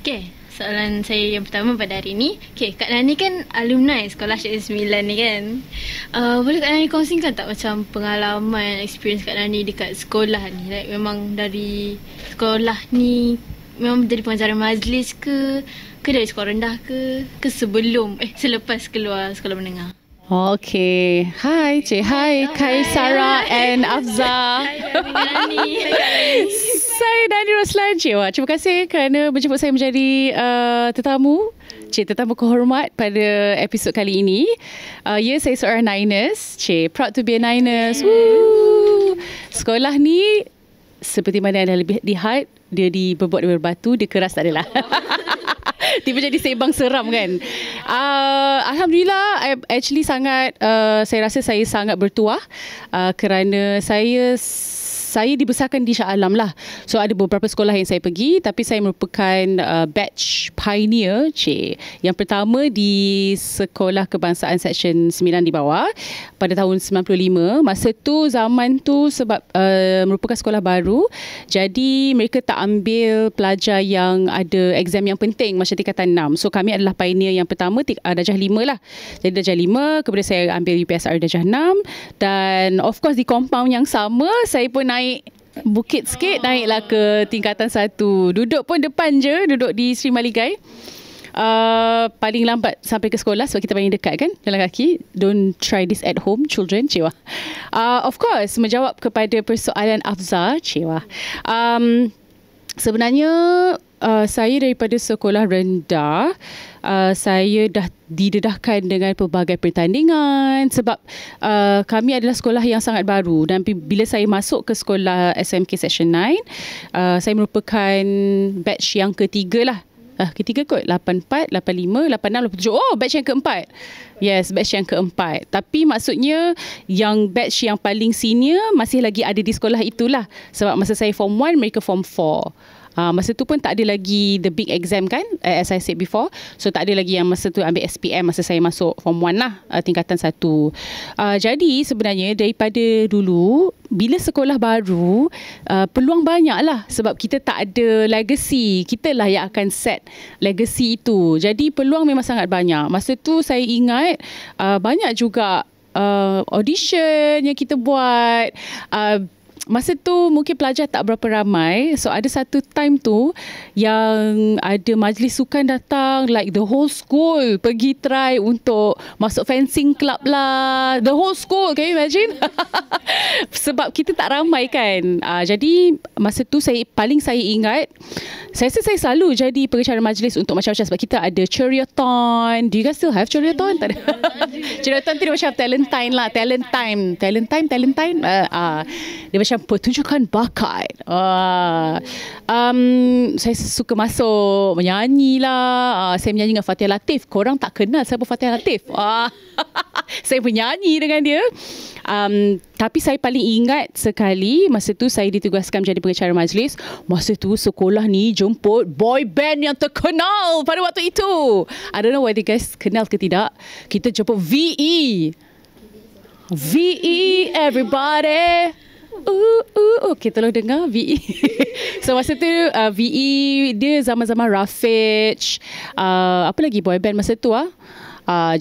Okay, soalan saya yang pertama pada hari ni. Okay, Kak Nani kan alumni sekolah Syed 9 ni kan. Boleh Kak Nani kongsikan tak macam pengalaman, experience Kak Nani dekat sekolah ni? Like memang dari sekolah ni memang jadi pengacara majlis ke dari sekolah rendah ke sebelum selepas keluar sekolah menengah? Okay. Hai Cik. Hai Kai Sarah and Afza. Saya Nani Roslan. Cik, terima kasih kerana menjemput saya menjadi tetamu. Cik, tetamu kehormat pada episod kali ini. Ya, saya seorang Niners. Cik, proud to be a Niners. Woo. Sekolah ni seperti mana anda lihat, dia dibuat dari batu, dia keras tak adalah. Tiba jadi seimbang seram kan. Alhamdulillah, actually sangat, saya rasa saya sangat bertuah kerana saya dibesarkan di Shah Alam lah. So ada beberapa sekolah yang saya pergi, tapi saya merupakan batch pioneer, yang pertama di Sekolah Kebangsaan Seksyen 9 di bawah pada tahun 95. Masa tu, zaman tu sebab merupakan sekolah baru, jadi mereka tak ambil pelajar yang ada exam yang penting macam tingkatan 6. So kami adalah pioneer yang pertama, darjah 5 lah. Jadi darjah 5, kemudian saya ambil UPSR darjah 6, dan of course di compound yang sama, saya pun naik bukit sikit, naiklah ke tingkatan 1. Duduk pun depan je, duduk di Sri Maligai. Paling lambat sampai ke sekolah sebab kita paling dekat kan, jalan kaki. Don't try this at home, children. Cewa. Of course, menjawab kepada persoalan Afza, cewa. Sebenarnya saya daripada sekolah rendah, saya dah didedahkan dengan pelbagai pertandingan sebab kami adalah sekolah yang sangat baru, dan bila saya masuk ke sekolah SMK Section 9, saya merupakan batch yang ketiga lah. Ketiga kot, 84, 85, 86, 87. Oh, batch yang keempat. Yes, batch yang keempat. Tapi maksudnya yang batch yang paling senior masih lagi ada di sekolah itulah. Sebab masa saya form 1, mereka form 4. Masa tu pun tak ada lagi the big exam kan, as I said before. So tak ada lagi yang masa tu ambil SPM masa saya masuk form 1 lah, tingkatan 1. Jadi sebenarnya daripada dulu, bila sekolah baru, peluang banyak lah sebab kita tak ada legacy. Kita lah yang akan set legacy itu. Jadi peluang memang sangat banyak. Masa tu saya ingat banyak juga audition yang kita buat. Masa tu mungkin pelajar tak berapa ramai. So ada satu time tu yang ada majlis sukan datang, like the whole school pergi try untuk masuk fencing club lah. The whole school, can you imagine? Sebab kita tak ramai kan. Jadi masa tu saya ingat, saya selalu jadi pengacara majlis untuk macam-macam sebab kita ada Cheeryathon. Do you guys still have Cheeryathon? Tak ada. Cheeryathon tu dia macam talent time. Dia macam pertunjukan bakat. Saya suka masuk menyanyi lah. Saya menyanyi dengan Fatih Latif. Korang tak kenal siapa Fatih Latif. Saya menyanyi dengan dia. Tapi saya paling ingat sekali, masa tu saya ditugaskan menjadi pengacara majlis. Masa tu sekolah ni jemput boy band yang terkenal pada waktu itu. I don't know whether you guys kenal ke tidak. Kita jemput VE, everybody. Okay, tolong dengar VE. So masa tu VE dia zaman-zaman Rafiq, apa lagi boy band masa tu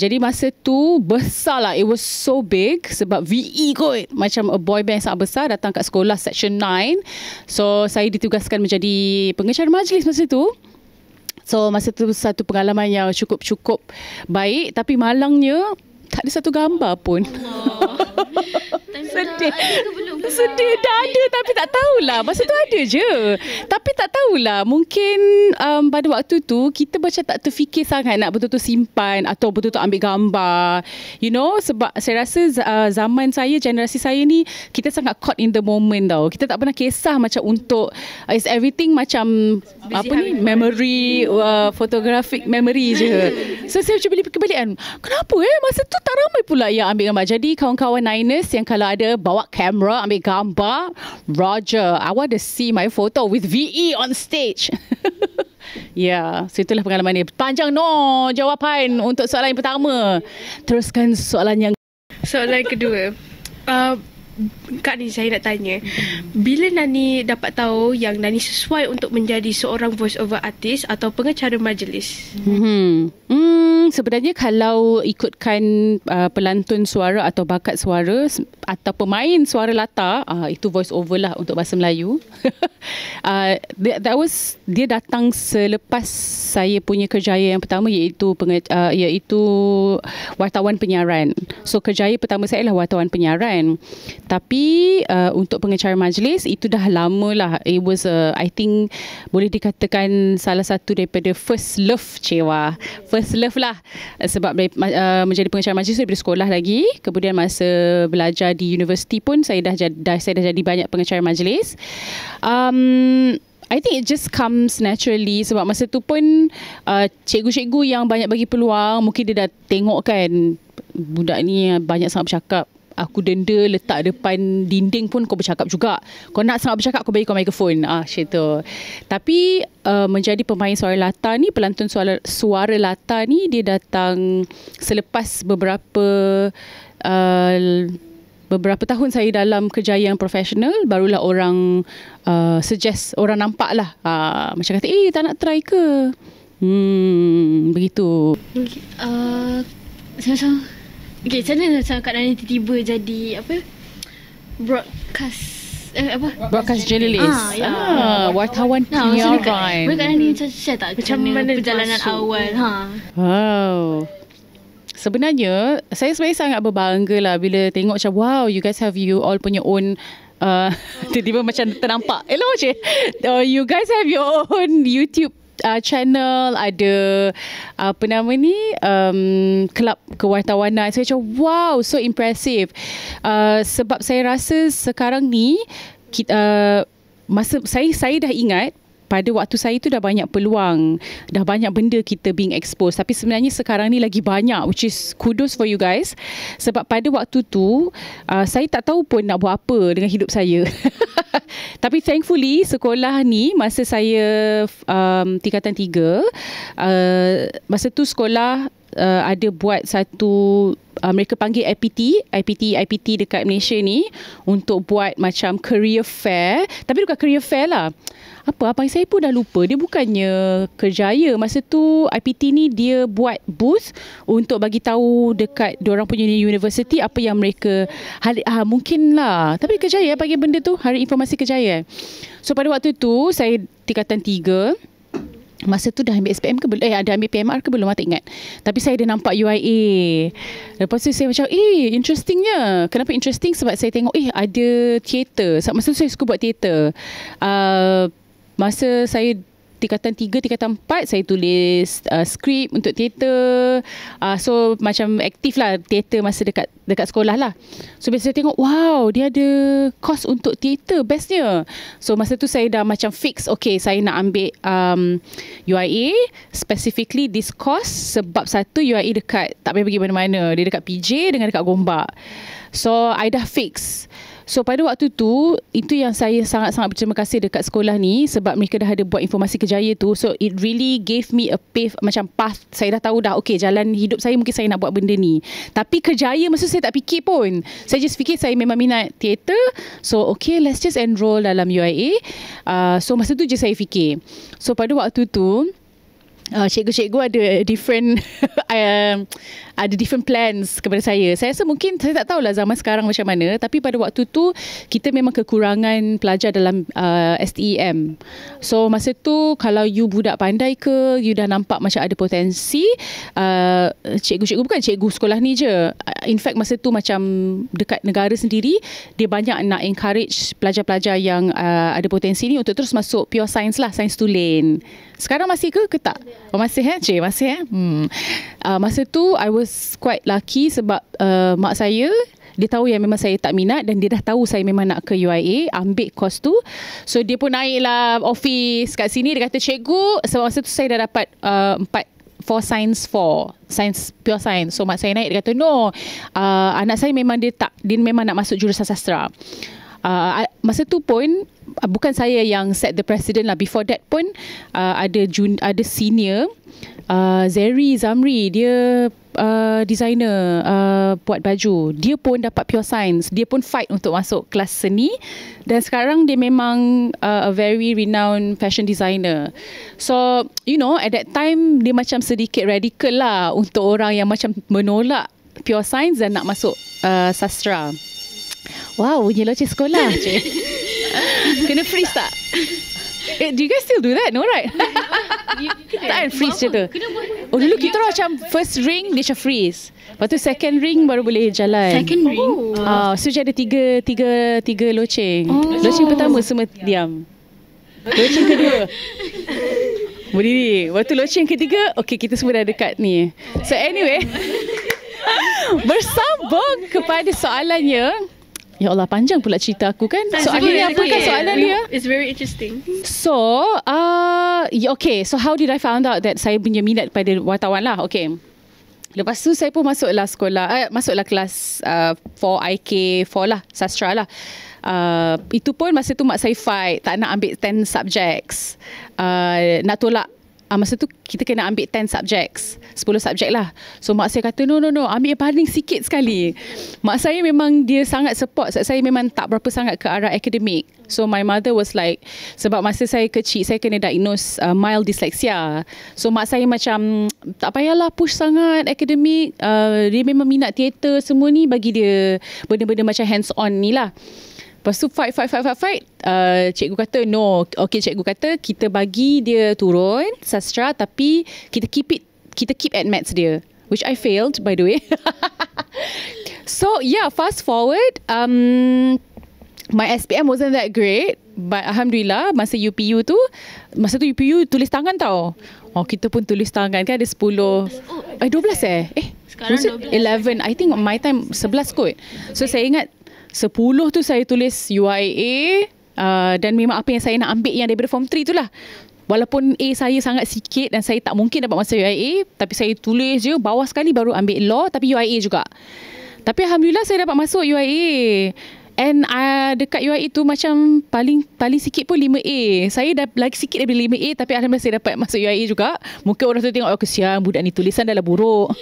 jadi masa tu besar lah. It was so big sebab VE kot, macam a boy band sangat besar datang kat sekolah Section 9. So saya ditugaskan menjadi pengacara majlis masa tu. So masa tu satu pengalaman yang cukup baik, tapi malangnya tak ada satu gambar pun. Sedih dah ada, tapi tak tahulah. Masa tu ada je, tapi tak tahulah. Mungkin pada waktu tu kita macam tak terfikir sangat nak betul-betul simpan atau betul-betul ambil gambar, you know. Sebab saya rasa zaman saya, generasi saya ni, kita sangat caught in the moment tau. Kita tak pernah kisah macam untuk is everything macam memory, photographic memory je. So saya macam balik-balikan, kenapa masa tu tak ramai pula yang ambil gambar. Jadi kawan-kawan Niners yang kalau ada bawa kamera ambil gambar, Roger, I want to see my photo with VE on stage. Ya, so itulah pengalaman dia. Panjang jawapan untuk soalan yang pertama. Teruskan soalan yang kedua. Kak Ni, saya nak tanya, bila Nani dapat tahu yang Nani sesuai untuk menjadi seorang voice over artist atau pengacara majlis? Sebenarnya kalau ikutkan pelantun suara atau bakat suara atau pemain suara latar, itu voice over lah untuk bahasa Melayu. Dia datang selepas saya punya kerjaya yang pertama, iaitu wartawan penyiaran. So kerjaya pertama saya adalah wartawan penyiaran. Tapi untuk pengacara majlis itu dah lama lah. It was I think boleh dikatakan salah satu daripada first love first love lah. Sebab menjadi pengacara majlis daripada sekolah lagi. Kemudian masa belajar di universiti pun saya dah jadi banyak pengacara majlis. I think it just comes naturally sebab masa tu pun cikgu-cikgu yang banyak bagi peluang, mungkin dia dah tengok kan budak ni banyak sangat bercakap. Aku denda letak depan dinding pun kau bercakap juga. Kau nak sangat bercakap, kau bagi kau mikrofon. Macam tu. Tapi menjadi pemain suara latar ni, pelantun suara latar ni, dia datang selepas beberapa tahun saya dalam kerjaya yang profesional. Barulah orang suggest, orang nampak lah. Macam kata, tak nak try ke? Begitu. Sama-sama. Okay, macam mana Kak Nani tiba-tiba jadi broadcast journalist. Wartawan penyiaran. Boleh Kak Nani share tak macam mana perjalanan awal? Wow. Sebenarnya saya sebenarnya sangat berbangga lah bila tengok macam wow, you guys have you all punya own tiba-tiba macam ternampak. Hello je. You guys have your own YouTube channel, ada kelab kewartawanan. Saya macam wow, so impressive. Sebab saya rasa sekarang ni masa saya dah ingat pada waktu saya tu dah banyak peluang, dah banyak benda kita being exposed, tapi sebenarnya sekarang ni lagi banyak, which is kudos for you guys. Sebab pada waktu tu saya tak tahu pun nak buat apa dengan hidup saya. Tapi thankfully sekolah ni masa saya tingkatan 3, masa tu sekolah ada buat satu mereka panggil IPT dekat Malaysia ni untuk buat macam career fair. Tapi bukan career fair lah. Abang saya pun dah lupa. Dia bukannya kerjaya. Masa tu IPT ni dia buat booth untuk bagi tahu dekat diorang punya universiti apa yang mereka mungkin lah. Tapi kerjaya panggil benda tu Hari Informasi Kerjaya. So pada waktu tu saya tingkatan 3. Masa tu dah ambil SPM ke belum? Ada ambil PMR ke belum? Tak ingat. Tapi saya dah nampak UIA. Lepas tu saya macam, interestingnya. Kenapa interesting? Sebab saya tengok, ada teater. Masa tu saya suka buat teater. Masa saya tingkatan 3, tingkatan 4, saya tulis skrip untuk teater. So macam aktif lah teater masa dekat sekolah lah. So bila saya tengok, wow, dia ada course untuk teater, bestnya. So masa tu saya dah macam fix, okay, saya nak ambil UIA, specifically this course. Sebab satu, UIA dekat, tak payah pergi mana-mana. Dia dekat PJ dengan dekat Gombak. So I dah fix. So pada waktu tu, itu yang saya sangat-sangat berterima kasih dekat sekolah ni, sebab mereka dah ada buat informasi kerjaya tu. So it really gave me a path. Saya dah tahu dah, okay, jalan hidup saya mungkin saya nak buat benda ni. Tapi kerjaya masa saya tak fikir pun. Saya just fikir saya memang minat teater. So okay, let's just enroll dalam UIA. So masa tu je saya fikir. So pada waktu tu, cikgu-cikgu ada different ada different plans kepada saya. Saya rasa mungkin, saya tak tahulah zaman sekarang macam mana, tapi pada waktu tu kita memang kekurangan pelajar dalam STEM. So masa tu kalau you budak pandai ke, you dah nampak macam ada potensi, cikgu-cikgu, bukan cikgu sekolah ni je, in fact masa tu macam dekat negara sendiri dia banyak nak encourage pelajar-pelajar yang ada potensi ni untuk terus masuk pure science lah, science tulen. Sekarang masih ke tak? Masih masa tu I was quite lucky sebab mak saya, dia tahu yang memang saya tak minat dan dia dah tahu saya memang nak ke UIA, ambil course tu. So dia pun naiklah office kat sini, dia kata, cikgu, sebab masa tu saya dah dapat 4 science pure science. So mak saya naik, dia kata, no, anak saya memang dia memang nak masuk jurusan sastra. Masa tu pun bukan saya yang set the precedent lah. Before that pun ada senior, Zeri Zamri, dia designer buat baju. Dia pun dapat pure science. Dia pun fight untuk masuk kelas seni, dan sekarang dia memang a very renowned fashion designer. So at that time dia macam sedikit radical lah untuk orang yang macam menolak pure science dan nak masuk sastra. Wow, bunyi loceng sekolah. Kena freeze tak? Do you guys still do that? No, right? Tak kan freeze je tu. Oh, dulu kita orang macam first ring dia macam freeze. Lepas tu second ring baru boleh jalan. Second ring? So dia ada tiga loceng. Loceng pertama semua diam. Loceng kedua berdiri. Lepas tu loceng ketiga, okay, kita semua dah dekat ni. So anyway, bersambung kepada soalannya. Ya Allah, panjang pula cerita aku kan. Soalannya apa kan soalan dia? It's very interesting. So, okay. So, how did I found out that saya punya minat pada wartawan lah? Okay. Lepas tu, saya pun masuklah kelas 4 IK4 lah, sastra lah. Itu pun masa tu mak saya fight, tak nak ambil 10 subjects. Nak tolak. Masa tu kita kena ambil 10 subjects, 10 subjek lah. So mak saya kata no, ambil yang paling sikit sekali. Mak saya memang dia sangat support. Saya memang tak berapa sangat ke arah akademik. So my mother was like, sebab masa saya kecil saya kena diagnose mild dyslexia. So mak saya macam tak payahlah push sangat akademik. Dia memang minat teater semua ni, bagi dia benda-benda macam hands on ni lah. Lepas tu fight. Cikgu kata no. Okay, cikgu kata kita bagi dia turun sastra, tapi kita keep at maths dia, which I failed by the way. So yeah, fast forward, my SPM wasn't that great, but alhamdulillah masa UPU tulis tangan tau. Kita pun tulis tangan kan, ada 10 12 Sekarang 11. I think my time 11 kot. So saya ingat 10 tu saya tulis UIA, dan memang apa yang saya nak ambil yang daripada form 3 tu lah. Walaupun A saya sangat sikit dan saya tak mungkin dapat masuk UIA, tapi saya tulis je, bawah sekali baru ambil law, tapi UIA juga. Tapi alhamdulillah saya dapat masuk UIA. And dekat UIA tu macam paling sikit pun 5A. Saya dah lagi sikit daripada 5A, tapi alhamdulillah saya dapat masuk UIA juga. Mungkin orang tu tengok, kesian budak ni tulisan dah lah buruk.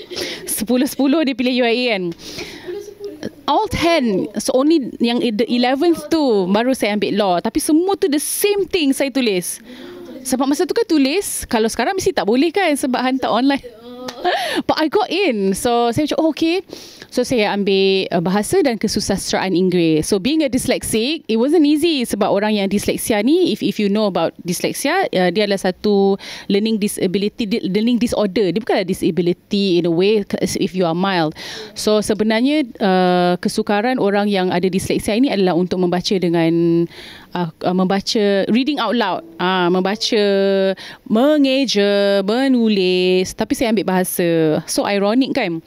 10-10 dia pilih UIA kan. All 10. So only yang the 11th tu baru saya ambil law. Tapi semua tu the same thing saya tulis. Sebab masa tu kan tulis, kalau sekarang mesti tak boleh kan, sebab hantar online. But I got in. So saya macam okay. So saya ambil bahasa dan kesusastraan Inggeris. So being a dyslexic, it wasn't easy. Sebab orang yang dyslexia ni, if you know about dyslexia, dia adalah satu learning disorder. Dia bukanlah disability in a way if you are mild. So sebenarnya kesukaran orang yang ada dyslexia ini adalah untuk membaca dengan membaca reading out loud, membaca, mengeja, menulis. Tapi saya ambil bahasa. So ironic kan.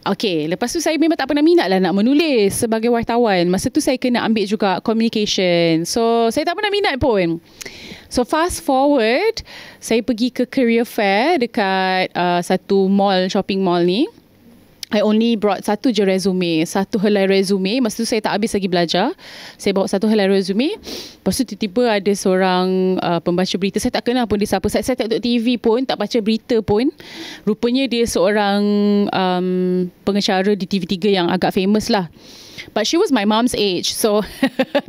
Okay, lepas tu saya memang tak pernah minat lah nak menulis sebagai wartawan. Masa tu saya kena ambil juga communication. So saya tak pernah minat pun. So fast forward, saya pergi ke career fair dekat satu mall, shopping mall ni. I only brought satu je resume, satu helai resume. Masa tu saya tak habis lagi belajar. Saya bawa satu helai resume. Lepas tu tiba-tiba ada seorang pembaca berita. Saya tak kenal pun dia siapa. Saya tak tengok TV pun, tak baca berita pun. Rupanya dia seorang pengacara di TV3 yang agak famous lah. But she was my mom's age. So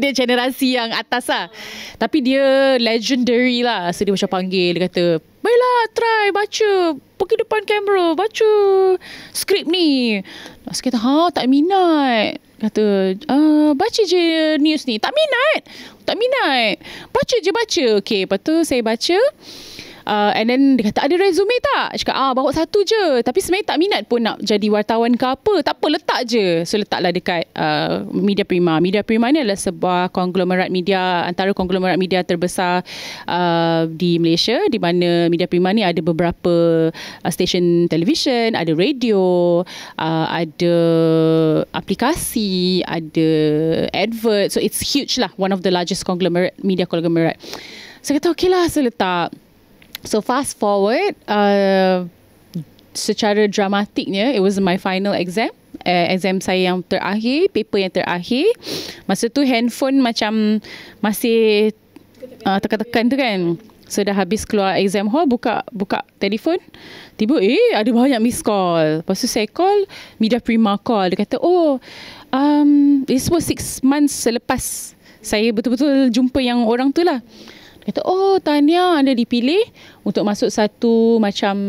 dia generasi yang atas lah. Tapi dia legendary lah. So dia macam panggil, dia kata, baiklah try baca, pergi depan kamera, baca skrip ni. Saya kata, tak minat. Kata, baca je news ni. Tak minat. Baca je. Okay, lepas tu saya baca. And then dia kata, ada resume tak? Cakap, bawa satu je. Tapi sebenarnya tak minat pun nak jadi wartawan ke apa. Tak apa, letak je. So letaklah dekat Media Prima. Media Prima ni adalah sebuah konglomerat media, antara konglomerat media terbesar di Malaysia, di mana Media Prima ni ada beberapa stesen televisyen, ada radio, ada aplikasi, ada advert. So it's huge lah, one of the largest media conglomerate. So kata okay lah, saya letak. So fast forward, secara dramatiknya, it was my final exam. exam saya yang terakhir, paper yang terakhir. Masa tu handphone macam masih tekan-tekan tu kan. So dah habis keluar exam hall, buka telefon, tiba ada banyak miss call. Lepas tu saya call, Media Prima call. Dia kata, this was 6 months selepas saya betul-betul jumpa yang orang tu lah. Dia kata, tahniah anda dipilih untuk masuk satu macam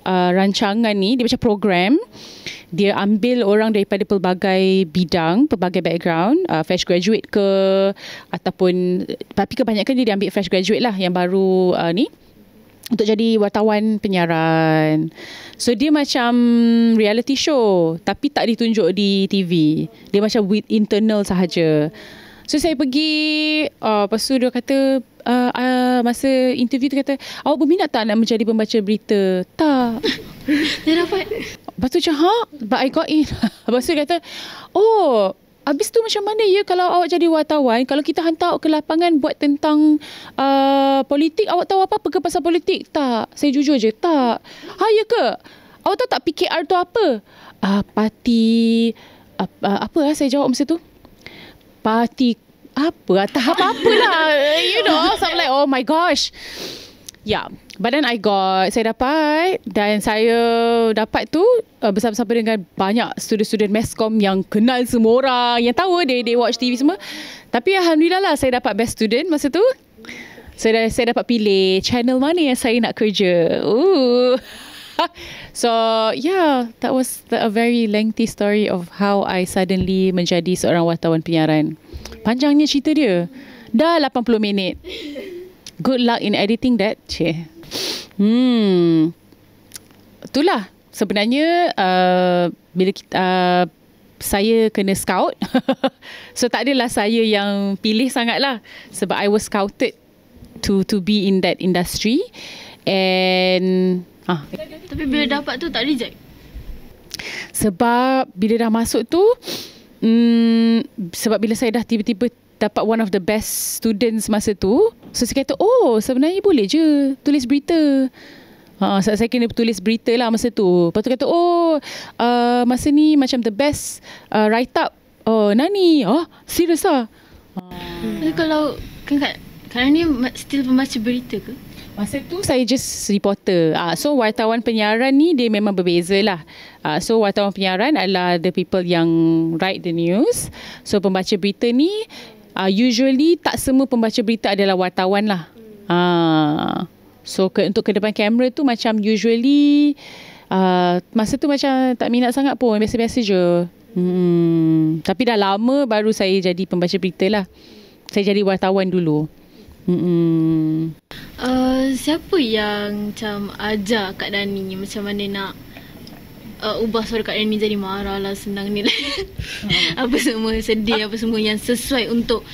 rancangan ni. Dia macam program. Dia ambil orang daripada pelbagai bidang, pelbagai background, fresh graduate ke, ataupun, tapi kebanyakan dia ambil fresh graduate lah yang baru ni, untuk jadi wartawan penyiaran. So dia macam reality show, tapi tak ditunjuk di TV. Dia macam with internal sahaja. So saya pergi, lepas tu dia kata, masa interview tu kata, awak berminat tak nak menjadi pembaca berita? Tak. Dia dapat. Lepas tu macam, but I got in. Lepas tu dia kata, habis tu macam mana ya kalau awak jadi wartawan, kalau kita hantar awak ke lapangan buat tentang politik, awak tahu apa-apa ke pasal politik? Tak. Saya jujur je, tak. Ya ke? Awak tahu tak PKR tu apa? Parti, apa saya jawab masa tu? Parti apa? Tak apa-apa lah. You know, so I'm like, oh my gosh. Yeah. But then saya dapat, dan saya dapat tu bersama-sama dengan banyak student-student Meskom yang kenal semua orang, yang tahu they watch TV semua. Tapi Alhamdulillah lah, saya dapat best student masa tu. Saya dapat pilih channel mana yang saya nak kerja. So yeah, that was a very lengthy story of how I suddenly menjadi seorang wartawan penyiaran. Panjangnya cerita dia. Dah 80 minit. Good luck in editing that. Itulah sebenarnya bila kita saya kena scout. So tak adalah saya yang pilih sangat lah, sebab I was scouted to be in that industry. And tapi bila dapat tu tak reject? Sebab bila dah masuk tu, sebab bila saya dah tiba-tiba dapat one of the best students masa tu, so saya kata, sebenarnya boleh je tulis berita. Saya kena tulis berita lah masa tu. Lepas tu kata, masa ni macam the best write up. Nani, serius lah. Kalau Kak Nani still pembaca berita ke? Masa tu saya just reporter. So wartawan penyiaran ni dia memang berbeza lah. So wartawan penyiaran adalah the people yang write the news. So pembaca berita ni usually tak semua pembaca berita adalah wartawan lah. So untuk ke depan kamera tu macam usually masa tu macam tak minat sangat pun, biasa-biasa je. Tapi dah lama baru saya jadi pembaca berita lah. Saya jadi wartawan dulu. Siapa yang macam ajar Kak Dani macam mana nak ubah suara Kak Dani jadi marah lah, senang ni lah. Apa semua sedih, apa semua yang sesuai untuk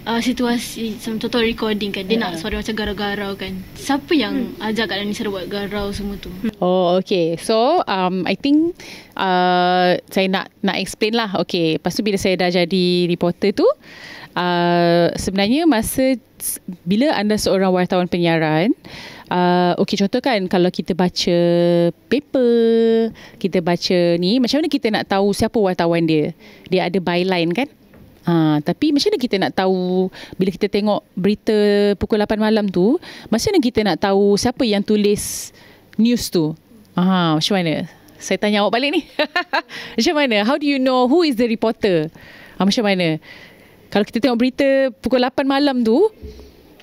situasi. Contoh recording kan, dia nak suara macam garau-garau kan. Siapa yang ajar Kak Dani cara buat garau semua tu? Okay. So I think saya nak explain lah. Okay, lepas tu bila saya dah jadi reporter tu, sebenarnya bila anda seorang wartawan penyiaran, contoh kan, kalau kita baca paper, kita baca ni, macam mana kita nak tahu siapa wartawan dia? Dia ada byline kan? Tapi macam mana kita nak tahu bila kita tengok berita pukul 8 malam tu, macam mana kita nak tahu siapa yang tulis news tu? Macam mana? Saya tanya awak balik ni. Macam mana? How do you know who is the reporter? Macam mana? Kalau kita tengok berita pukul 8 malam tu,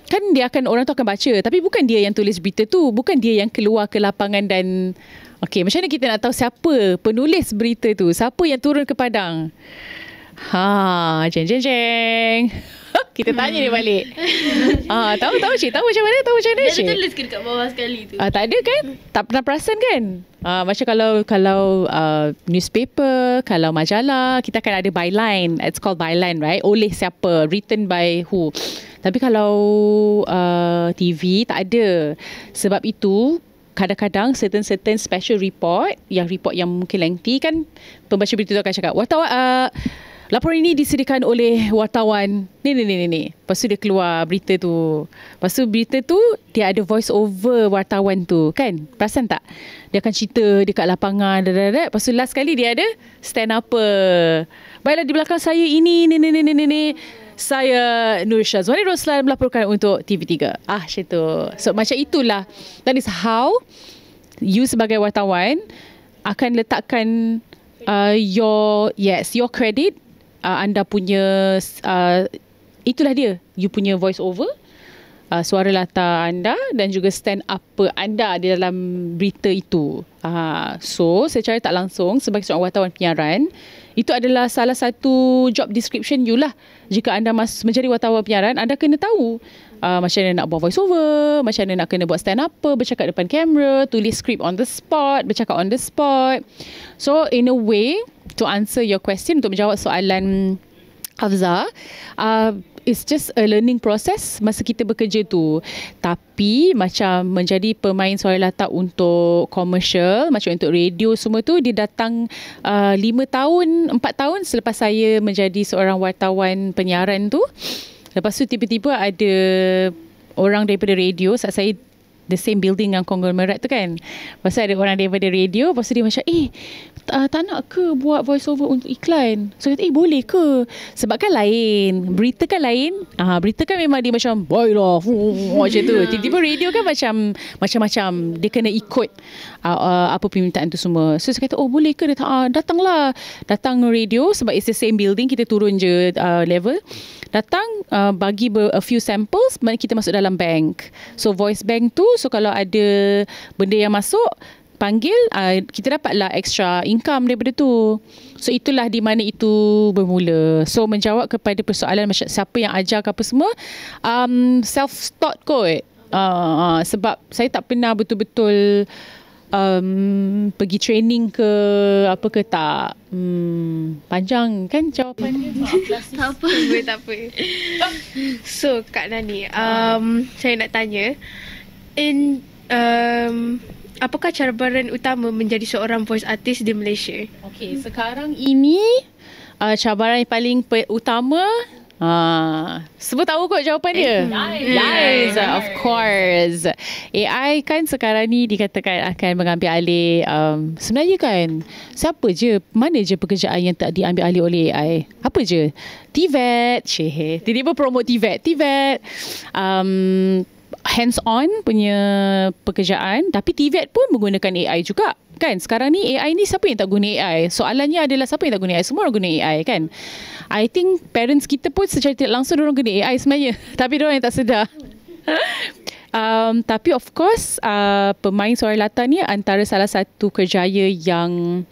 kan orang tu akan baca, tapi bukan dia yang tulis berita tu, bukan dia yang keluar ke lapangan dan macam mana kita nak tahu siapa penulis berita tu, siapa yang turun ke padang? Jeng. Kita tanya dia balik. Tahu cik, tahu macam mana Dia cik? tulis ke dekat bawah sekali tu? Tak ada kan? Tak pernah perasan kan? Macam kalau newspaper, kalau majalah, kita akan ada byline. It's called byline, right? Oleh siapa? Written by who? Tapi kalau TV tak ada. Sebab itu kadang-kadang certain special report yang mungkin lengthy kan, pembaca berita tu akan cakap, wartawan Laporan ini disediakan oleh wartawan ni. Lepas tu dia keluar berita tu. Lepas tu berita tu dia ada voice over wartawan tu kan. Perasan tak? Dia akan cerita dekat lapangan. Lepas tu last kali dia ada stand upper. Baiklah, di belakang saya ini ni. Saya Nur Syazwani Roslan melaporkan untuk TV3. Macam tu. So macam itulah. That is how you sebagai wartawan akan letakkan your credit, anda punya itulah dia, you punya voice over, suara latar anda dan juga stand up anda di dalam berita itu. So secara tak langsung sebagai seorang wartawan penyiaran, itu adalah salah satu job description you lah. Jika anda menjadi wartawan penyiaran, anda kena tahu macam mana nak buat voice over, macam mana nak kena buat stand up, bercakap depan kamera, tulis skrip on the spot, bercakap on the spot. So in a way, to answer your question, untuk menjawab soalan Hafzah, it's just a learning process masa kita bekerja tu. Tapi macam menjadi pemain suara latar untuk komersial, macam untuk radio semua tu, dia datang 4 tahun selepas saya menjadi seorang wartawan penyiaran tu. Lepas tu tiba-tiba ada orang daripada radio, saat saya the same building dengan konglomerat tu kan. Lepas tu ada orang daripada radio, lepas tu dia macam tak nak ke buat voice over untuk iklan? So kata boleh ke? Sebab kan lain, berita kan lain. Berita kan memang dia macam baiklah macam tu. Tiba-tiba radio kan macam-macam, dia kena ikut apa permintaan tu semua. So saya kata boleh ke? Datanglah, datang radio sebab it's the same building, kita turun je level. Datang bagi a few samples, mana kita masuk dalam bank. So voice bank tu, so kalau ada benda yang masuk, panggil, kita dapatlah extra income daripada tu. So itulah di mana itu bermula. So menjawab kepada persoalan macam siapa yang ajar ke apa semua, self-taught kot. Sebab saya tak pernah betul-betul pergi training ke apa ke tak. Panjang kan jawapannya. Tak apa. So Kak Nani, saya nak tanya, apakah cabaran utama menjadi seorang voice artist di Malaysia? Okey, sekarang ini cabaran yang paling utama, sebut tahu kot jawapan dia. Yes, of course. AI kan sekarang ni dikatakan akan mengambil alih. Sebenarnya kan, mana je pekerjaan yang tak diambil alih oleh AI? Apa je? TVET, tiba-tiba promote TVET. Hands-on punya pekerjaan, tapi TVET pun menggunakan AI juga kan. Sekarang ni AI ni siapa yang tak guna AI? Soalannya adalah siapa yang tak guna AI? Semua orang guna AI kan. I think parents kita pun secara tidak langsung diorang guna AI sebenarnya, tapi diorang yang tak sedar. Tapi of course pemain suara latar ni antara salah satu kerjaya yang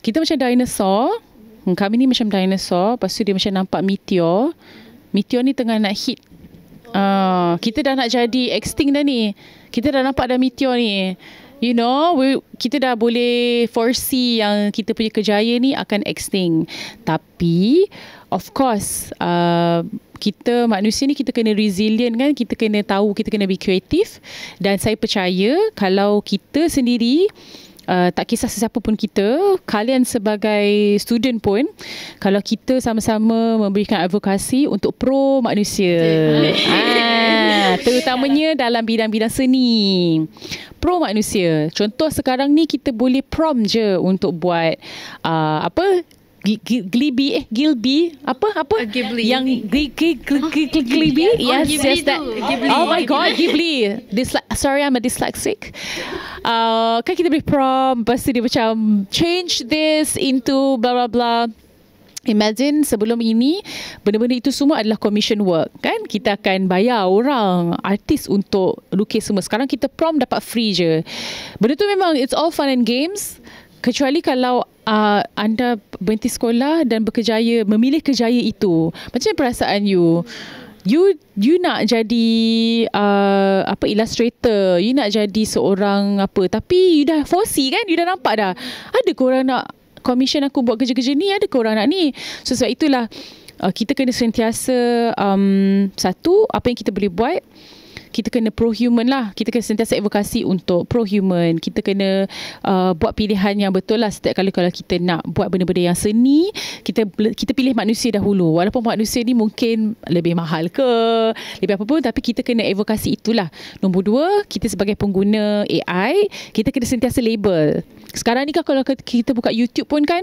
kita macam dinosaur. Kami ni macam dinosaur. Lepas tu dia macam nampak meteor ni tengah nak hit. Kita dah nak jadi extinct dah ni. Kita dah nampak dah meteor ni. You know, kita dah boleh foresee yang kita punya kerjaya ni akan extinct. Tapi of course kita manusia ni, kita kena resilient kan. Kita kena tahu, kita kena be kreatif. Dan saya percaya kalau kita sendiri, tak kisah sesiapa pun kita, kalian sebagai student pun, kalau kita sama-sama memberikan advokasi untuk pro manusia, terutamanya dalam bidang-bidang seni, pro manusia. Contoh sekarang ni kita boleh prompt je untuk buat Ghibli yang Ghibli, yes that Ghibli. Oh my god, Ghibli. Sorry, I'm a dyslexic. Kan kita beri prompt, pasti dia macam change this into blah blah blah. Imagine sebelum ini benda-benda itu semua adalah commission work kan. Kita akan bayar orang artis untuk lukis semua. Sekarang kita prompt dapat free je. Benda tu memang it's all fun and games, kecuali kalau anda berhenti sekolah dan memilih kerjaya itu. Macam perasaan you nak jadi illustrator, you nak jadi seorang tapi you dah foresee kan, you dah nampak dah ada korang nak commission aku buat kerja-kerja ni, ada korang nak ni. So sebab itulah kita kena sentiasa satu, apa yang kita boleh buat kita kena pro-human lah. Kita kena sentiasa advokasi untuk pro-human. Kita kena buat pilihan yang betul lah setiap kali kalau kita nak buat benda-benda yang seni. Kita pilih manusia dahulu. Walaupun manusia ni mungkin lebih mahal ke, lebih apa pun, tapi kita kena advokasi itulah. Nombor 2, kita sebagai pengguna AI, kita kena sentiasa label. Sekarang ni kan kalau kita buka YouTube pun kan,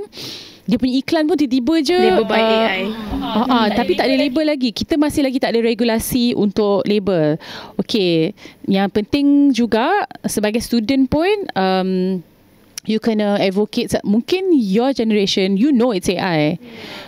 dia punya iklan pun tiba-tiba je Label by AI. Tapi tak ada label lagi. Kita masih lagi tak ada regulasi untuk label. Okay, yang penting juga sebagai student pun you kena advocate. Mungkin your generation you know it's AI,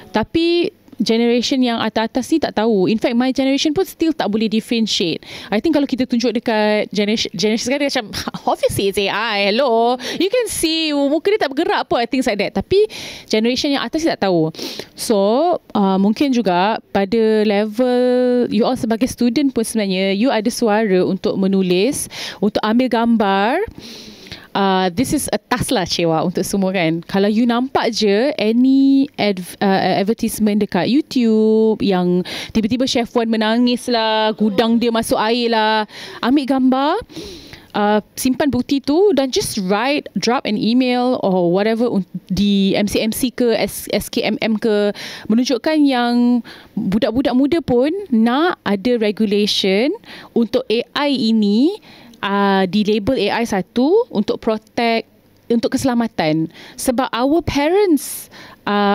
tapi generation yang atas-atas ni tak tahu. In fact, my generation pun still tak boleh differentiate. I think kalau kita tunjuk dekat generation sekarang, macam obviously it's AI. Hello, you can see muka dia tak bergerak apa, things like that. Tapi generation yang atas ni tak tahu. So mungkin juga pada level you all sebagai student pun sebenarnya you ada suara untuk menulis, untuk ambil gambar. This is a task lah Cewa untuk semua kan. Kalau you nampak je any advertisement dekat YouTube yang tiba-tiba Chef Wan menangis lah, gudang dia masuk air lah, ambil gambar, simpan bukti tu dan just drop an email or whatever di MCMC ke SKMM ke, menunjukkan yang budak-budak muda pun nak ada regulation untuk AI ini. Di label AI satu untuk protect, untuk keselamatan, sebab our parents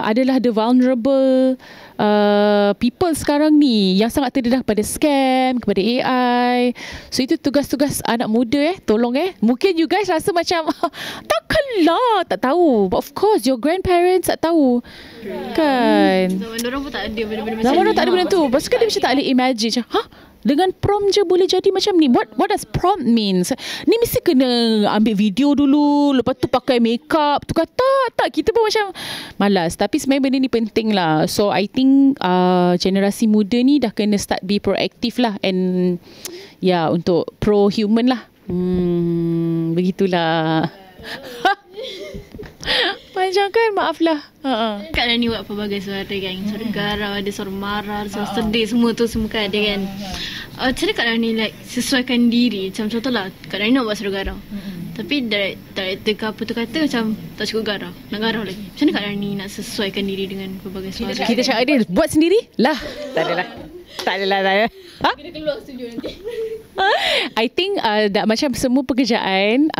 adalah the vulnerable people sekarang ni yang sangat terdedah kepada scam, kepada AI. So itu tugas-tugas anak muda tolong mungkin you guys rasa macam takkanlah tak tahu, but of course your grandparents tak tahu kan. Zaman diorang pun tak ada benda-benda macam ni. Zaman diorang tak ada benda tu. Lepas tu kan dia macam tak boleh imagine macam, dengan prompt je boleh jadi macam ni. What does prompt means? Ni mesti kena ambil video dulu, lepas tu pakai makeup. Tu kata tak, kita pun macam malas. Tapi sebenarnya benda ni penting lah. So I think generasi muda ni dah kena start be proactive lah, and untuk pro-human lah. Begitulah. Panjang kan, maaf lah. Kak Nani buat pelbagai suara kan. Suara garau, ada suara marah, suara sedih, semua kan ada kan. Macam mana Kak Nani sesuaikan diri? Macam contohlah Kak Nani nak buat suara garau, tapi director ke apa tu kata macam tak cukup garau, nak garau lagi. Macam mana Kak Nani nak sesuaikan diri dengan pelbagai suara? Kita cakap dia buat sendiri lah. Tak adalah. Kena keluar studio nanti. I think macam semua pekerjaan,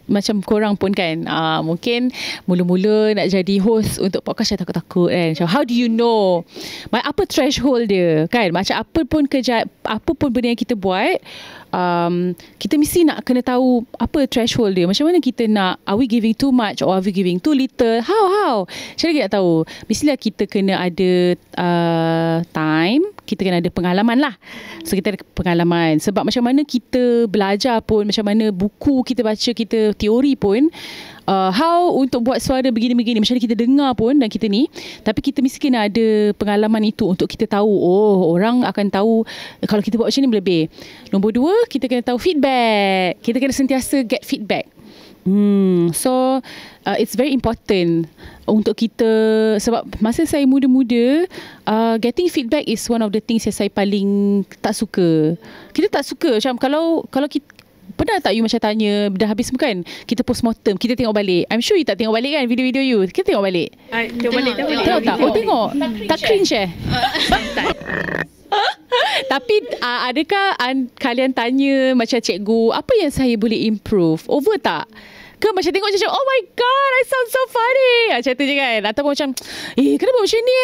macam korang pun kan, mungkin mula-mula nak jadi host untuk podcast saya takut-takut kan. Macam how do you know apa threshold dia kan? Macam apa pun benda yang kita buat, kita mesti nak kena tahu apa threshold dia. Macam mana kita nak, are we giving too much or are we giving too little? How macam mana kita nak tahu? Mestilah kita kena ada time, kita kena ada pengalaman lah. So kita ada pengalaman. Sebab macam mana kita belajar pun, macam mana buku kita baca, kita teori pun, how untuk buat suara begini-begini, macam mana kita dengar pun dan kita ni, tapi kita mesti kena ada pengalaman itu untuk kita tahu, orang akan tahu kalau kita buat macam ni lebih. Nombor 2, kita kena tahu feedback. Kita kena sentiasa get feedback. So it's very important untuk kita, sebab masa saya muda-muda, getting feedback is one of the things yang saya paling tak suka. Kita tak suka macam kalau kita, pernah tak you macam tanya dah habis bukan, kita postmortem, kita tengok balik. I'm sure you tak tengok balik kan video-video you. Kita tengok balik. Tengok balik. Tengok tak? Tengok. Tak cringe Tapi adakah kalian tanya macam cikgu, apa yang saya boleh improve? Over tak? Ke macam tengok macam, oh my god, I sound so funny, macam tu je kan? Ataupun macam, kenapa macam ni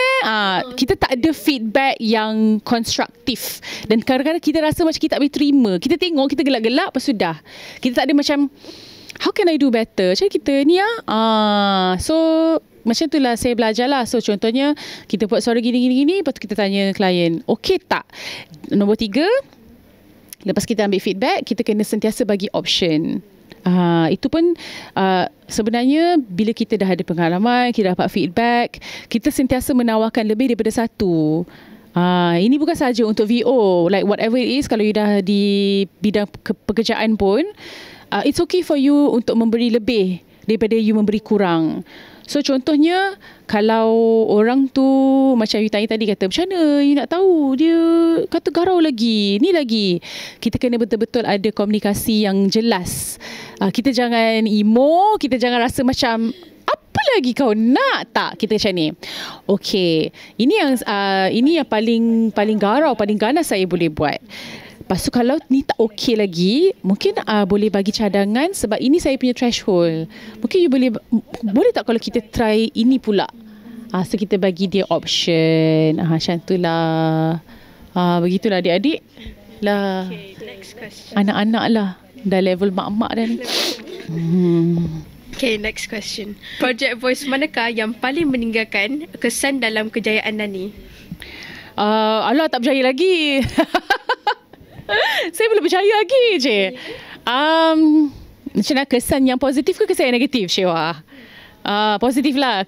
kita tak ada feedback yang konstruktif. Dan kadang-kadang kita rasa macam kita tak boleh terima. Kita tengok, kita gelak-gelak, lepas sudah. Kita tak ada macam, how can I do better? Macam kita ni so macam itulah saya belajar lah. So contohnya kita buat suara gini-gini, lepas tu kita tanya klien, okey tak? Nombor 3, lepas kita ambil feedback, kita kena sentiasa bagi option. Itu pun sebenarnya bila kita dah ada pengalaman, kita dapat feedback, kita sentiasa menawarkan lebih daripada satu. Ini bukan saja untuk VO, like whatever it is, kalau you dah di bidang pekerjaan pun, it's okay for you untuk memberi lebih daripada you memberi kurang. So contohnya kalau orang tu macam you tanya tadi kata macam mana you nak tahu dia kata garau lagi ni lagi, kita kena betul-betul ada komunikasi yang jelas. Kita jangan emo, kita jangan rasa macam apa lagi kau nak tak, kita macam ni. Okey, ini yang paling garau, paling ganas saya boleh buat. Lepas tu kalau ni tak okey lagi, mungkin boleh bagi cadangan sebab ini saya punya threshold. Mungkin you boleh tak kalau kita try ini pula. So kita bagi dia option. Macam tu lah. Begitulah adik-adik. Lah. Okay, next question. Anak-anak lah. Dah level mak-mak dah ni. Okay, next question. Project Voice manakah yang paling meninggalkan kesan dalam kejayaan Nani? Alah, tak berjaya lagi. Saya belum percaya lagi je. Macam mana, kesan yang positif ke kesan yang negatif, Syewa? Positif lah.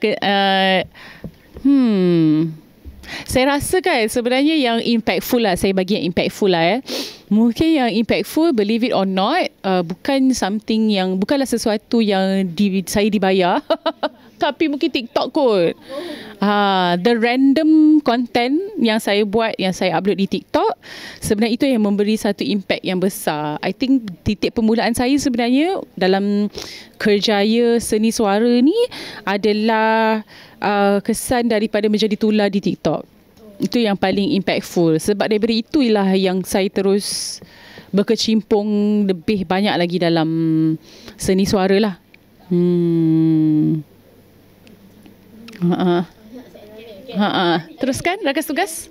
Saya rasa kan sebenarnya yang impactful lah, saya bagi yang impactful lah Mungkin yang impactful, believe it or not, bukanlah sesuatu yang saya dibayar. Tapi mungkin TikTok kot. The random content yang saya buat, yang saya upload di TikTok, sebenarnya itu yang memberi satu impact yang besar. I think titik permulaan saya sebenarnya dalam kerjaya seni suara ni adalah kesan daripada menjadi tular di TikTok. Itu yang paling impactful. Sebab daripada itulah yang saya terus berkecimpung lebih banyak lagi dalam seni suara lah. Teruskan rakas tugas.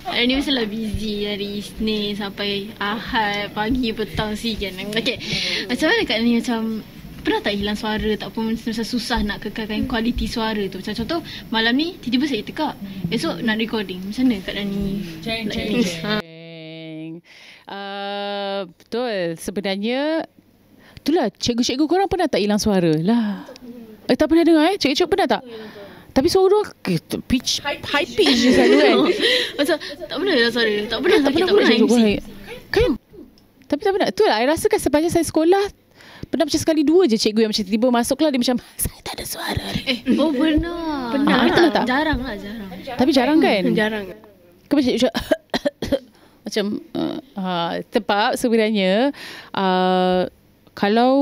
Hari ni mestilah busy dari Isnin sampai Ahad, pagi, petang, siang. Okay, macam mana Kak ni macam pernah tak hilang suara, tak pun macam susah nak kekalkan kualiti suara tu? Macam contoh malam ni tiba-tiba saya tekak, esok nak recording. Macam mana Kak Dani? Betul. Sebenarnya itulah, cikgu-cikgu korang pernah tak hilang suara lah? Tak pernah dengar cikgu-cikgu pernah tak? Tapi suara pitch high pitch je selalu kan. Macam tak pernah hilang suara. Tak pernah MC. Kan? Tapi tak pernah. Itulah, I rasa kan sepanjang saya sekolah pernah macam sekali dua je cikgu yang macam tiba-tiba masuklah dia macam saya tak ada suara. Pernah. Pernah tak? Jarang. Tapi jarang kan? Jarang. Kau macam sebab sebenarnya kalau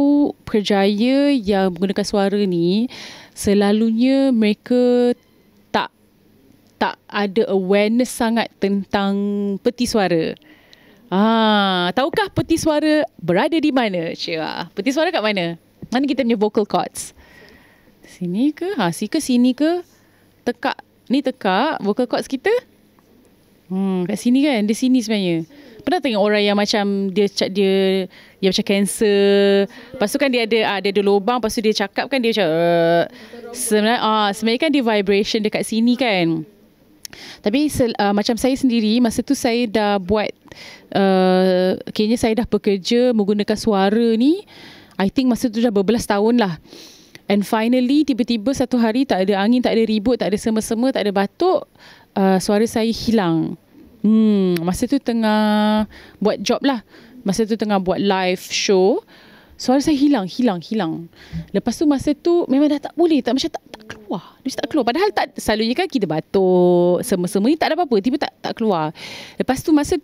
kerjaya yang menggunakan suara ni selalunya mereka tak ada awareness sangat tentang peti suara. Tahukah peti suara berada di mana? Peti suara kat mana? Mana kita punya vocal cords? Sini ke? Sini ke? Tekak. Ni tekak vocal cords kita. Kat sini kan? Di sini sebenarnya. Pernah tengok orang yang macam dia macam kanser. Lepas tu kan dia ada lubang, lepas tu dia cakap kan dia macam sebenarnya kan dia vibration dekat sini kan. Tapi macam saya sendiri masa tu saya dah buat kayaknya saya dah bekerja menggunakan suara ni, I think masa tu dah berbelas tahun lah. And finally tiba-tiba satu hari tak ada angin, tak ada ribut, tak ada sema-sema, tak ada batuk, suara saya hilang. Masa tu tengah buat job lah, masa tu tengah buat live show, suara saya hilang. Lepas tu masa tu memang dah tak boleh, macam tak keluar. Dia tak keluar. Padahal selalunya kan kita batuk, sema-sema ni tak ada apa-apa, tiba tak keluar. Lepas tu masa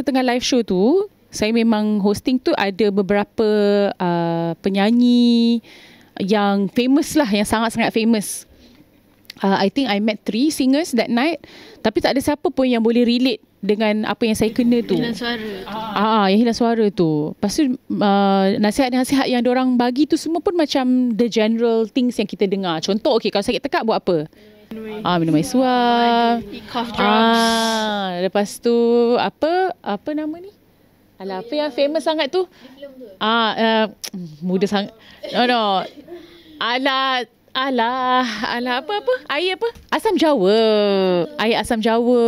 tengah live show tu, saya memang hosting tu ada beberapa penyanyi yang famous lah, yang sangat-sangat famous. I think I met 3 singers that night, tapi tak ada siapa pun yang boleh relate dengan apa yang saya kena tu. Hilang suara. Yang hilang suara tu. Lepas tu nasihat-nasihat yang diorang bagi tu semua pun macam the general things yang kita dengar. Contoh, kalau sakit tekak buat apa? Minum air suam. Cough drops. Lepas tu apa nama ni? Apa yang famous sangat tu? Muda sangat. No. Apa? Air apa? Asam Jawa. Air asam Jawa.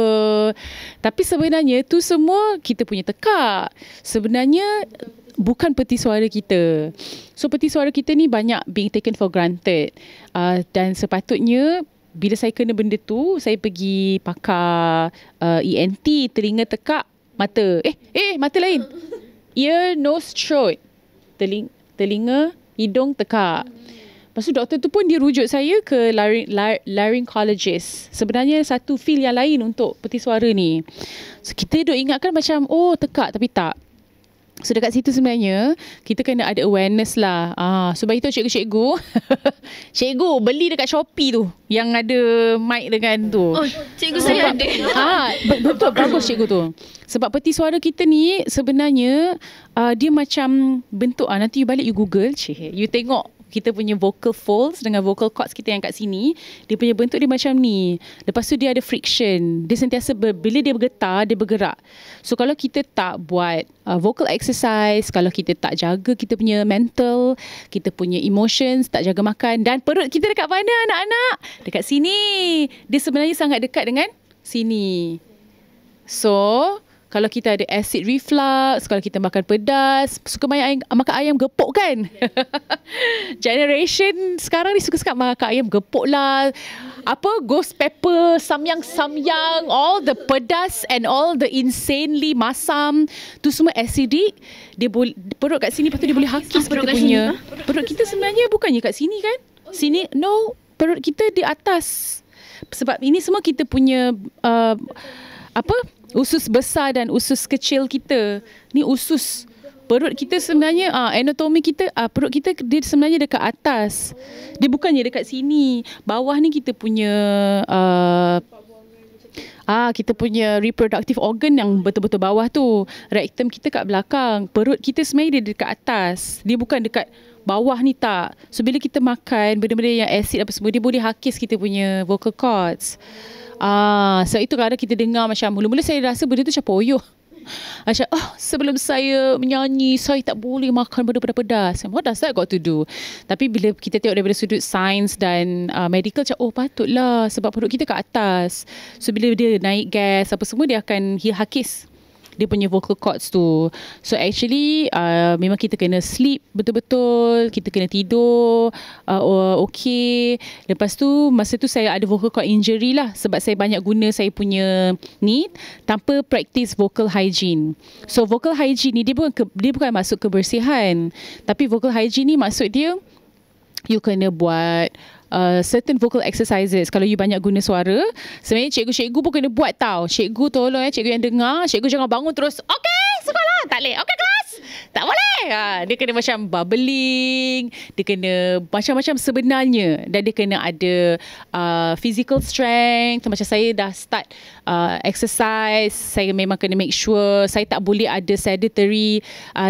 Tapi sebenarnya tu semua kita punya tekak. Sebenarnya bukan peti suara kita. So peti suara kita ni banyak being taken for granted. Dan sepatutnya bila saya kena benda tu, saya pergi pakar ENT, telinga, tekak, mata. Mata lain. Ear, nose, throat. Telinga, hidung, tekak. Lepas tu doktor tu pun dia rujuk saya ke laryncologist. Sebenarnya satu field yang lain untuk peti suara ni. So kita duk ingatkan macam tekak, tapi tak. So dekat situ sebenarnya kita kena ada awareness lah. So bagi tahu cikgu-cikgu, cikgu beli dekat Shopee tu yang ada mic dengan tu. Oh, cikgu saya ada. Betul, bagus cikgu tu. Sebab peti suara kita ni sebenarnya dia macam bentuk, nanti you balik you Google, you tengok kita punya vocal folds dengan vocal cords kita yang kat sini, dia punya bentuk dia macam ni. Lepas tu dia ada friction. Dia sentiasa bila dia bergetar, dia bergerak. So kalau kita tak buat vocal exercise, kalau kita tak jaga kita punya mental, kita punya emotions, tak jaga makan, dan perut kita dekat mana anak-anak? Dekat sini. Dia sebenarnya sangat dekat dengan sini. So kalau kita ada acid reflux, kalau kita makan pedas, suka makan ayam gepuk kan? Generation sekarang ni suka makan ayam gepuk lah. Ghost pepper, samyang, all the pedas and all the insanely masam. Tu semua acidic. Dia perut kat sini, lepas tu dia boleh hakis kita punya. Perut kita sebenarnya bukannya kat sini kan? Sini, no. Perut kita di atas. Sebab ini semua kita punya usus besar dan usus kecil kita. Ni usus. Perut kita sebenarnya, anatomi kita, perut kita dia sebenarnya dekat atas. Dia bukannya dekat sini. Bawah ni kita punya kita punya reproductive organ yang betul-betul bawah tu. Rectum kita kat belakang. Perut kita sebenarnya dia dekat atas. Dia bukan dekat bawah ni tak. So bila kita makan benda-benda yang acid apa semua, dia boleh hakis kita punya vocal cords. So itu kadang kita dengar macam mula-mula saya rasa benda tu macam poyoh. Macam sebelum saya menyanyi saya tak boleh makan benda pedas-pedas. What does that got to do? Tapi bila kita tengok daripada sudut sains dan medical, macam patutlah sebab perut kita kat atas. So bila dia naik gas apa semua, dia akan hakis dia punya vocal cords tu. So actually memang kita kena sleep betul-betul, kita kena tidur okay. Lepas tu masa tu saya ada vocal cord injury lah, sebab saya banyak guna saya punya ni tanpa practice vocal hygiene. So vocal hygiene ni dia bukan masuk kebersihan, tapi vocal hygiene ni maksud dia you kena buat certain vocal exercises. Kalau you banyak guna suara, sebenarnya cikgu-cikgu pun kena buat tau. Cikgu tolong cikgu yang dengar, cikgu jangan bangun terus okay sekolah, tak boleh, okay kelas, tak boleh. Dia kena macam bubbling, dia kena macam-macam sebenarnya, dan dia kena ada physical strength. Macam saya dah start exercise, saya memang kena make sure saya tak boleh ada sedentary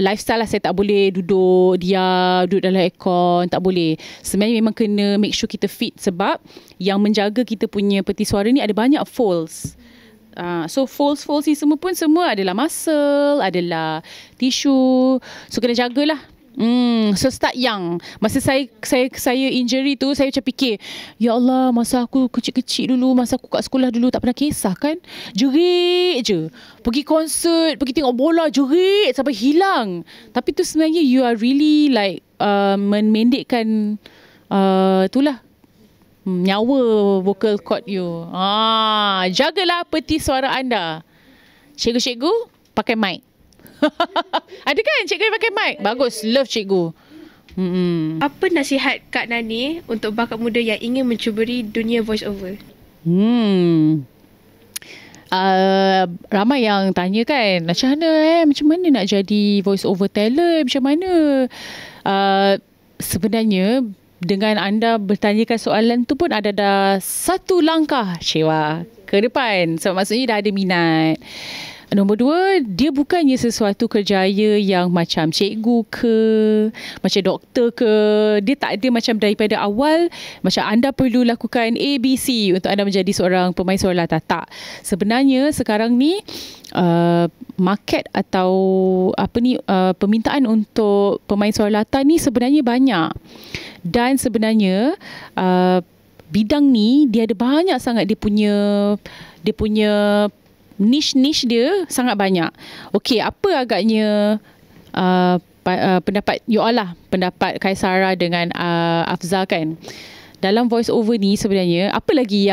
lifestyle lah. Saya tak boleh duduk diam, duduk dalam aircon, tak boleh. Sebenarnya memang kena make sure kita fit, sebab yang menjaga kita punya peti suara ni ada banyak folds. So folds ni semua adalah muscle, adalah tisu. So kena jagalah. So start young. Masa saya injury tu, saya macam fikir, ya Allah, masa aku kecil-kecil dulu, masa aku kat sekolah dulu, tak pernah kisah kan, jerit je, pergi konsert, pergi tengok bola, jerit sampai hilang. Tapi tu sebenarnya you are really like memendekkan itulah nyawa vocal cord you. Jagalah peti suara anda. Cikgu-cikgu pakai mic. Ada kan cikgu yang pakai mic? Bagus, love cikgu. Apa nasihat Kak Nani untuk bakat muda yang ingin mencuburi dunia voice over? Ramai yang tanya kan, macam mana nak jadi voice over talent, macam mana? Sebenarnya dengan anda bertanyakan soalan tu pun ada dah satu langkah ke depan. Sebab maksudnya dah ada minat. Nombor 2, dia bukannya sesuatu kerjaya yang macam cikgu ke, macam doktor ke. Dia tak ada macam daripada awal macam anda perlu lakukan ABC untuk anda menjadi seorang pemain suara latar. Tak. Sebenarnya sekarang ni market atau permintaan untuk pemain suara latar ni sebenarnya banyak. Dan sebenarnya bidang ni dia ada banyak sangat dia punya niche dia sangat banyak. Okey, apa agaknya pendapat you all lah, pendapat Kaisara dengan Afzal kan? Dalam voice over ni sebenarnya apa lagi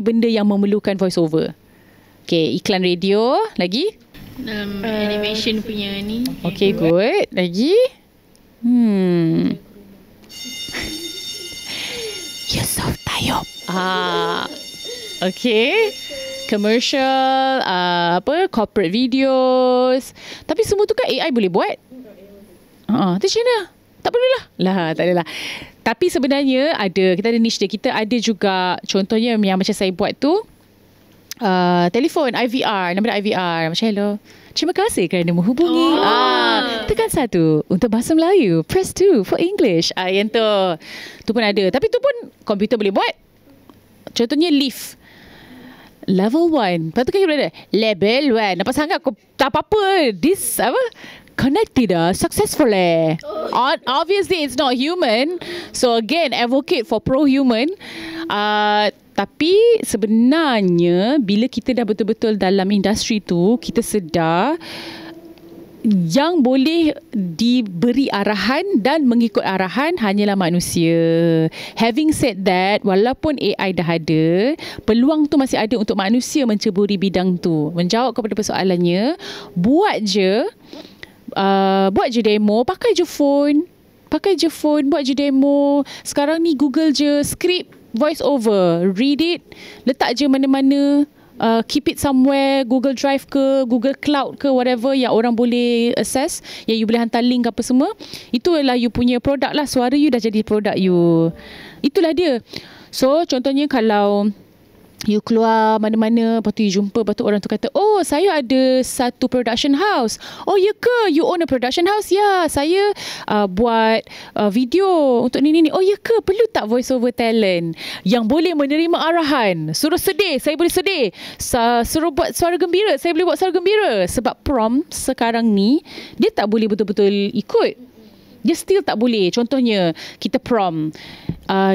benda yang memerlukan voice over? Okey, iklan radio lagi? Animation punya ni. Okay, good. Lagi? Nope. Okay. Commercial, corporate videos. Tapi semua tu kan AI boleh buat. Tu macam mana? Tak boleh lah. Tak boleh lah. Tapi sebenarnya kita ada niche dia. Kita ada juga, contohnya yang macam saya buat tu, telefon IVR, nombor IVR. Macam hello. Terima kasih kerana menghubungi. Tekan 1 untuk bahasa Melayu. Press 2 for English. Yang tu. Tu pun ada. Tapi tu pun komputer boleh buat. Contohnya lift. Level 1. Lepas tu kan boleh ada level 1. Nampak sangat kau tak apa-apa. This connected successfully. Obviously it's not human. So again, advocate for pro-human. Tapi sebenarnya bila kita dah betul-betul dalam industri tu, kita sedar yang boleh diberi arahan dan mengikut arahan hanyalah manusia. Having said that, walaupun AI dah ada, peluang tu masih ada untuk manusia menceburi bidang tu. Menjawab kepada persoalannya, buat je demo, pakai je phone, buat je demo. Sekarang ni Google je, script, voice over, read it, letak je mana-mana. Keep it somewhere, Google Drive ke, Google Cloud ke, whatever yang orang boleh access, yang you boleh hantar link apa semua. Itulah you punya produk lah. Suara you dah jadi produk you. Itulah dia. So contohnya kalau you keluar mana-mana, lepas tu you jumpa, lepas tu orang tu kata, oh saya ada satu production house. Oh ya ke? You own a production house? Ya, saya buat video untuk ni. Oh ya ke? Perlu tak voice over talent yang boleh menerima arahan? Suruh sedih, saya boleh sedih. Suruh buat suara gembira, saya boleh buat suara gembira. Sebab prompt sekarang ni dia tak boleh betul-betul ikut. Dia still tak boleh. Contohnya kita prompt,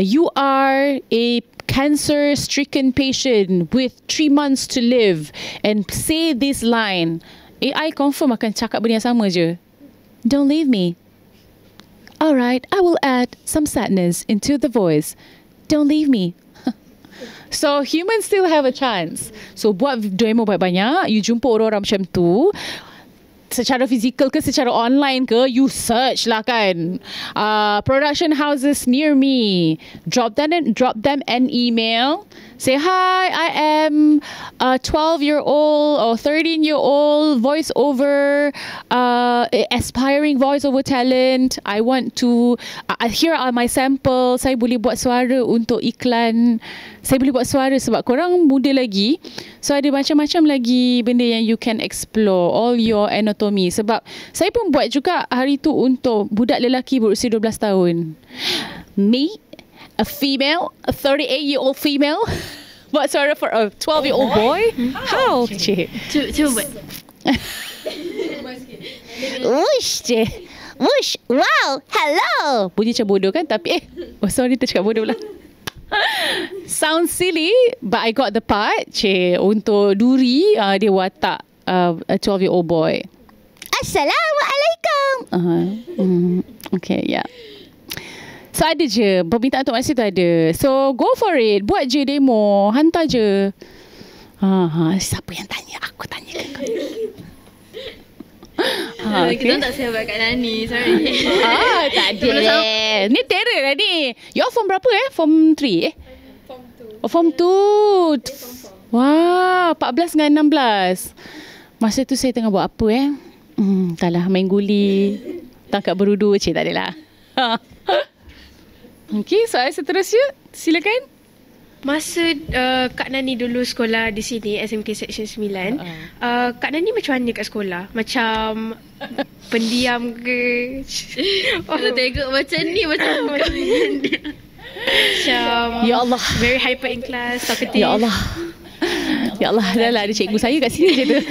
you are a cancer-stricken patient with 3 months to live and say this line. AI confirm akan cakap benda yang sama je. Don't leave me. Alright, I will add some sadness into the voice. Don't leave me. So humans still have a chance. So buat demo banyak-banyak, you jumpa orang-orang macam tu, secara fizikal ke secara online ke, you search lah kan, production houses near me, drop them an email, say hi, I am a 12-year-old or 13-year-old voiceover aspiring voiceover talent. I want to here are my samples. Saya boleh buat suara untuk iklan, saya boleh buat suara sebab korang muda lagi. So ada macam-macam lagi benda yang you can explore all your anatomy. Sebab saya pun buat juga hari tu untuk budak lelaki berusia 12 tahun. Me, a female, a 38-year-old female, buat suara for a 12-year-old boy. How? Cik. Cuba buat. Wush, cik. Wush, wow, hello. Bunyi macam bodoh kan? Tapi sorry, tercakap bodoh pula. Sounds silly, but I got the part. Untuk Duri, dia watak a 12-year-old boy. Assalamualaikum. Okay, yeah. So ada je, permintaan untuk masa tu ada. So go for it, buat je demo, hantar je. Siapa yang tanya? Aku tanya ke kau. Kita tak sahabat Kak Nani, sorry. Tak ada. Ni terror lah ni. You all form berapa Form 3 Form 2. Form 2. Wah, 14 dengan 16. Masa tu saya tengah buat apa taklah, main guli, tangkap berudu, tak adalah. Okey, soalan seterusnya, silakan. Masa Kak Nani dulu sekolah di sini, SMK Section 9, Kak Nani macam mana kat sekolah? Macam pendiam ke? Kalau tengok macam ni, macam macam Ya Allah, very hyper in class, talkative. Ya Allah, dah lah ada cikgu saya kat sini je tu.